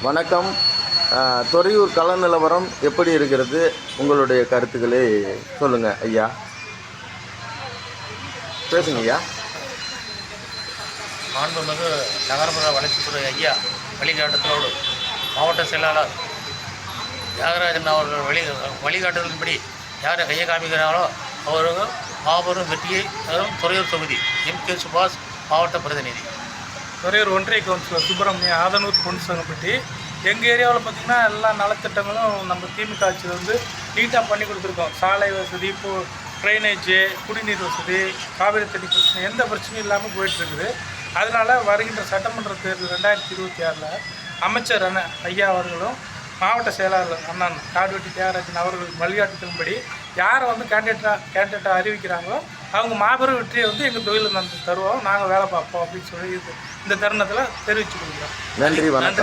வணக்கம். துறையூர் கள நிலவரம் எப்படி இருக்கிறது? உங்களுடைய கருத்துக்களை சொல்லுங்கள் ஐயா. பேசுங்க ஐயா. மாண்புமிகு நகர்ப்புற வளர்ச்சித்துறை ஐயா வழிகாட்டுதலோடு மாவட்ட செயலாளர் தியாகராஜன் அவர்கள் வழிகாட்டுதலின்படி யாரை கையை காமிக்கிறாங்களோ அவர்கள் மாபெரும் வெற்றியை தரும் துறையூர் தொகுதி. M.K. சுபாஷ், மாவட்ட பிரதிநிதி. துறையூர் ஒன்றிய கவுன்சிலர் சுப்பிரமணியம், ஆதனூர் பொன் சங்கப்பட்டி. எங்கள் ஏரியாவில் பார்த்திங்கன்னா எல்லா நலத்திட்டங்களும் நம்ம திமுக ஆட்சியில் வந்து நீட்டாக பண்ணி கொடுத்துருக்கோம். சாலை வசதி, இப்போது ட்ரைனேஜு, குடிநீர் வசதி, காவிரி தண்ணி பிரச்சனை, எந்த பிரச்சனையும் இல்லாமல் போயிட்டுருக்குது. அதனால் வருகின்ற சட்டமன்ற தேர்தல் 2026 அமைச்சர் ஐயா அவர்களும் மாவட்ட செயலாளர் அண்ணன் காடுவெட்டி தியாகராஜன் அவர்கள் வழிகாட்டுதலின்படி யாரை வந்து கேண்டிடேட்டாக அறிவிக்கிறாங்களோ அவங்க மாபெரும் வெற்றியை வந்து எங்கள் தொழிலில் தருவோம், நாங்கள் வேலை பார்ப்போம் அப்படின்னு சொல்லி இந்த தருணத்தில் தெரிவித்து கொடுக்குறோம். நன்றி, வணக்கம்.